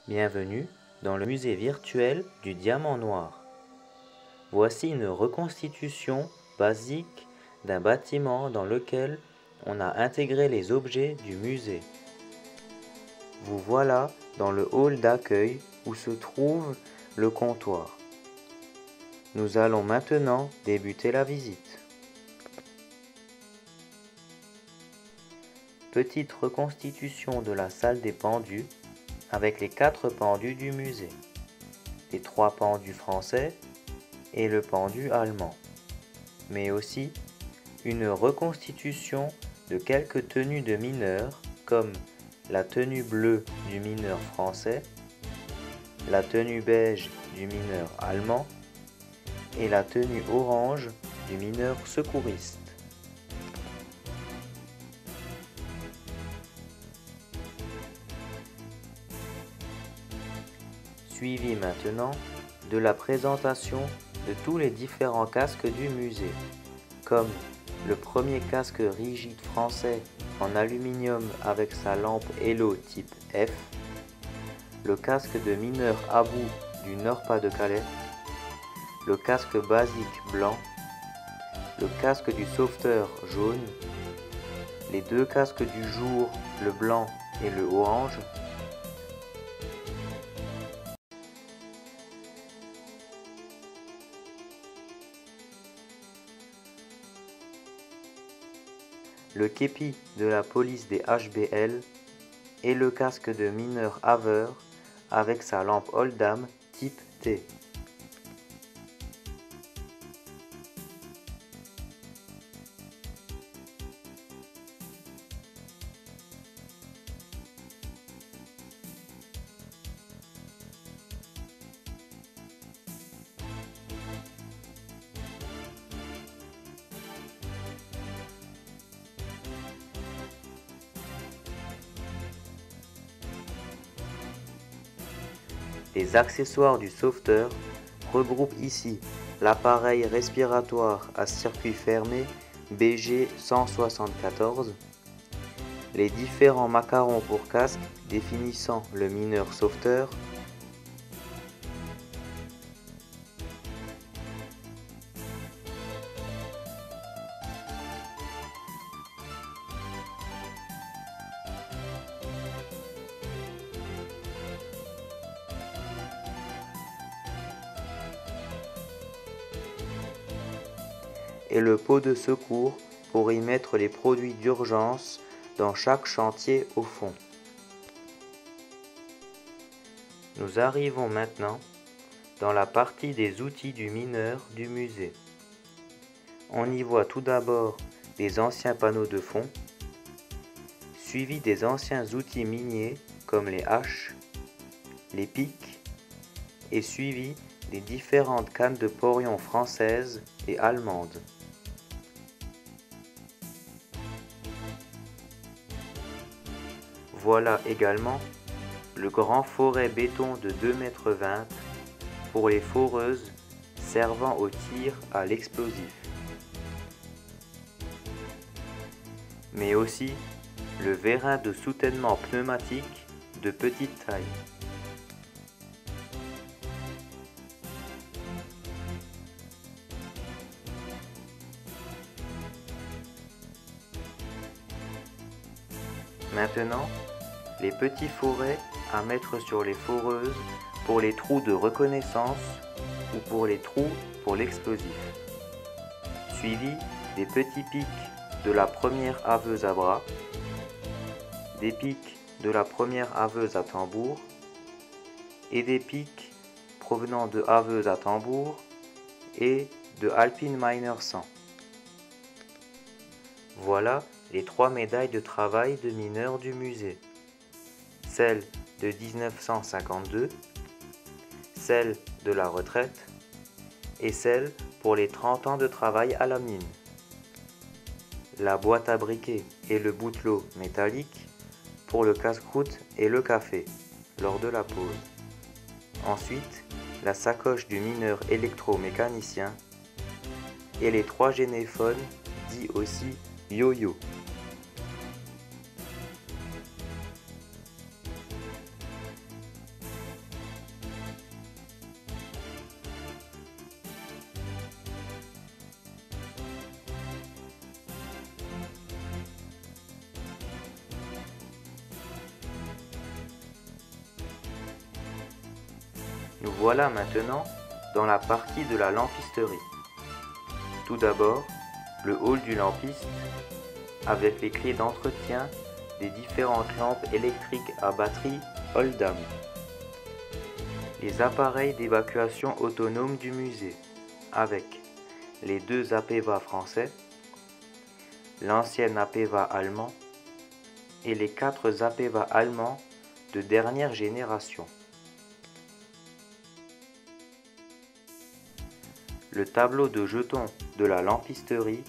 Bienvenue dans le musée virtuel du diamant noir. Voici une reconstitution basique d'un bâtiment dans lequel on a intégré les objets du musée. Vous voilà dans le hall d'accueil où se trouve le comptoir. Nous allons maintenant débuter la visite. Petite reconstitution de la salle des pendus avec les 4 pendus du musée, les 3 pendus français et le pendu allemand, mais aussi une reconstitution de quelques tenues de mineurs comme la tenue bleue du mineur français, la tenue beige du mineur allemand et la tenue orange du mineur secouriste. Suivi maintenant de la présentation de tous les différents casques du musée, comme le premier casque rigide français en aluminium avec sa lampe Hello type F, le casque de mineur à bout du Nord-Pas-de-Calais, le casque basique blanc, le casque du sauveteur jaune, les 2 casques du jour, le blanc et le orange, le képi de la police des HBL et le casque de mineur haveur avec sa lampe Oldham type T. Les accessoires du sauveteur regroupent ici l'appareil respiratoire à circuit fermé BG 174, les différents macarons pour casque définissant le mineur sauveteur, et le pot de secours pour y mettre les produits d'urgence dans chaque chantier au fond. Nous arrivons maintenant dans la partie des outils du mineur du musée. On y voit tout d'abord des anciens panneaux de fond, suivis des anciens outils miniers comme les haches, les pics, et suivis des différentes cannes de porion françaises et allemandes. Voilà également le grand foret béton de 2,20 m pour les foreuses servant au tir à l'explosif. Mais aussi le vérin de soutènement pneumatique de petite taille. Maintenant, les petits forets à mettre sur les foreuses pour les trous de reconnaissance ou pour les trous pour l'explosif. Suivi des petits pics de la première haveuse à bras, des pics de la première haveuse à tambour et des pics provenant de haveuses à tambour et de Alpine Miner 100. Voilà les 3 médailles de travail de mineurs du musée. Celle de 1952, celle de la retraite et celle pour les 30 ans de travail à la mine. La boîte à briquet et le boutelot métallique pour le casse-croûte et le café lors de la pause. Ensuite, la sacoche du mineur électromécanicien et les 3 généphones, dits aussi yo-yo. Nous voilà maintenant dans la partie de la lampisterie. Tout d'abord, le hall du lampiste avec les clés d'entretien des différentes lampes électriques à batterie Oldham. Les appareils d'évacuation autonome du musée avec les deux APEVA français, l'ancien APEVA allemand et les 4 APEVA allemands de dernière génération. Le tableau de jetons de la lampisterie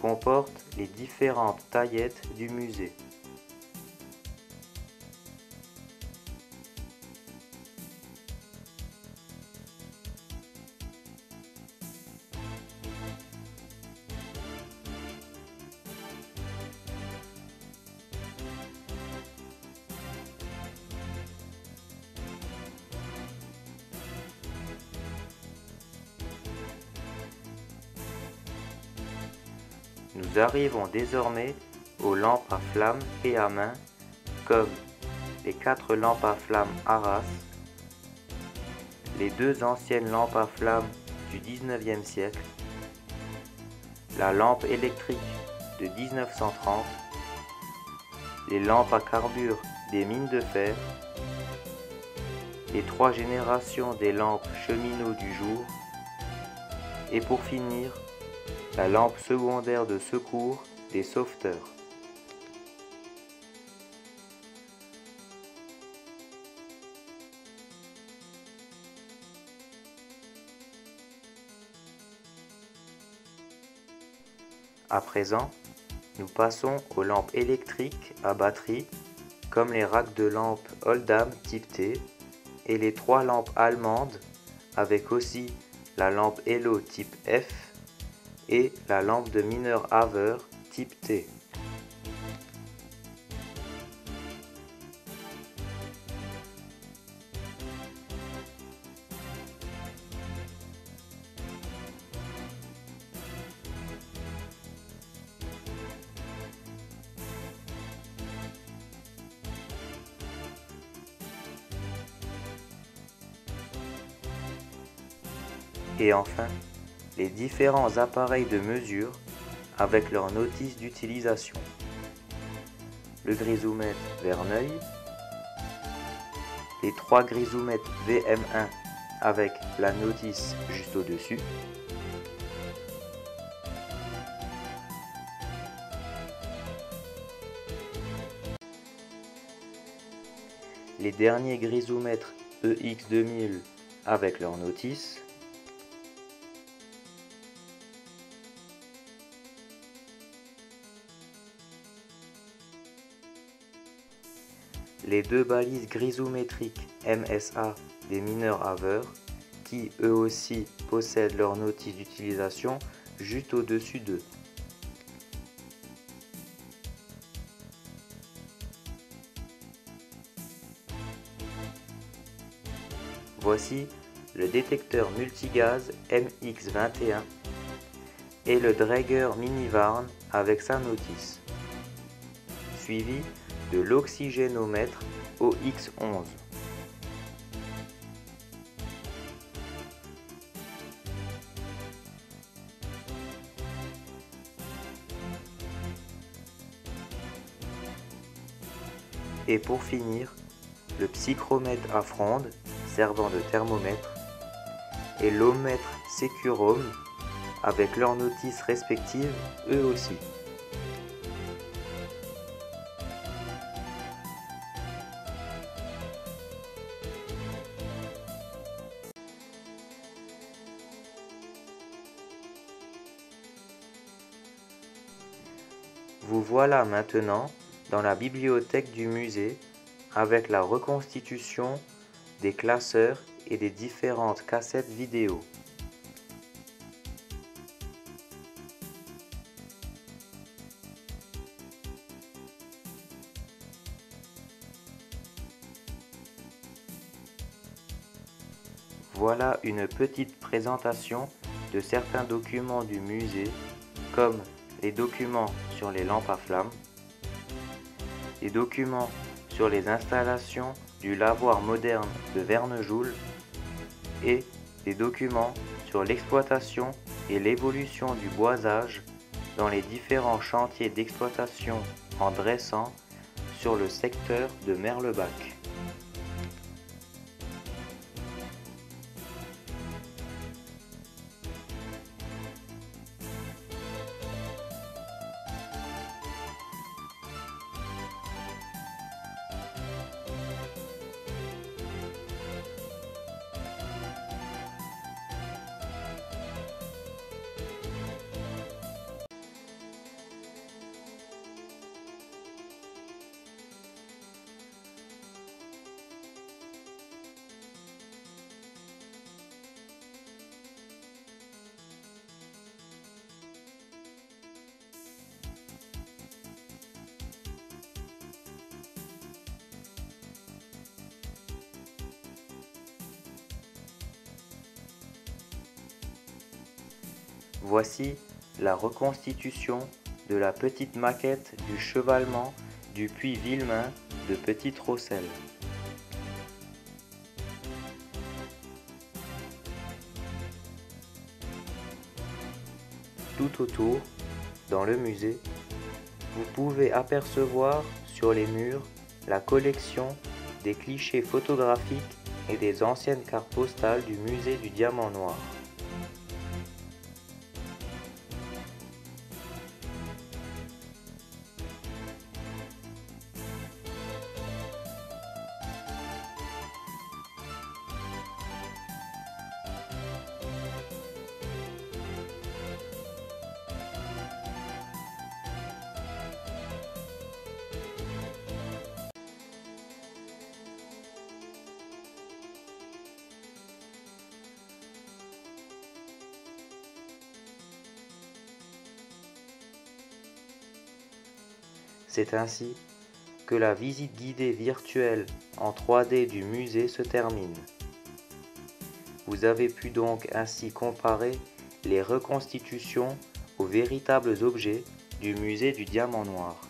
comporte les différentes taillettes du musée. Nous arrivons désormais aux lampes à flammes et à main, comme les 4 lampes à flammes Arras, les 2 anciennes lampes à flammes du 19e siècle, la lampe électrique de 1930, les lampes à carbure des mines de fer, les 3 générations des lampes cheminots du jour, et pour finir, la lampe secondaire de secours des sauveteurs. À présent, nous passons aux lampes électriques à batterie, comme les racks de lampes Oldham type T et les 3 lampes allemandes, avec aussi la lampe Elo type F et la lampe de mineur Haver type T. Et enfin, les différents appareils de mesure avec leur notice d'utilisation. Le grisomètre Verneuil, les 3 grisomètres VM1 avec la notice juste au-dessus, les derniers grisomètres EX2000 avec leur notice, les 2 balises grisométriques MSA des mineurs Haver qui eux aussi possèdent leur notice d'utilisation juste au-dessus d'eux. Voici le détecteur multigaz MX21 et le Draeger Minivarn avec sa notice, suivi de l'oxygénomètre OX11. Et pour finir, le psychromètre à fronde servant de thermomètre et l'ohmètre Securome avec leurs notices respectives eux aussi. Vous voilà maintenant dans la bibliothèque du musée avec la reconstitution des classeurs et des différentes cassettes vidéo. Voilà une petite présentation de certains documents du musée, comme les documents sur les lampes à flammes, les documents sur les installations du lavoir moderne de Vernejoul et des documents sur l'exploitation et l'évolution du boisage dans les différents chantiers d'exploitation en dressant sur le secteur de Merlebach. Voici la reconstitution de la petite maquette du chevalement du puits Villemain de Petite-Rosselle. Tout autour, dans le musée, vous pouvez apercevoir sur les murs la collection des clichés photographiques et des anciennes cartes postales du musée du Diamant Noir. C'est ainsi que la visite guidée virtuelle en 3D du musée se termine. Vous avez pu donc ainsi comparer les reconstitutions aux véritables objets du musée du Diamant Noir.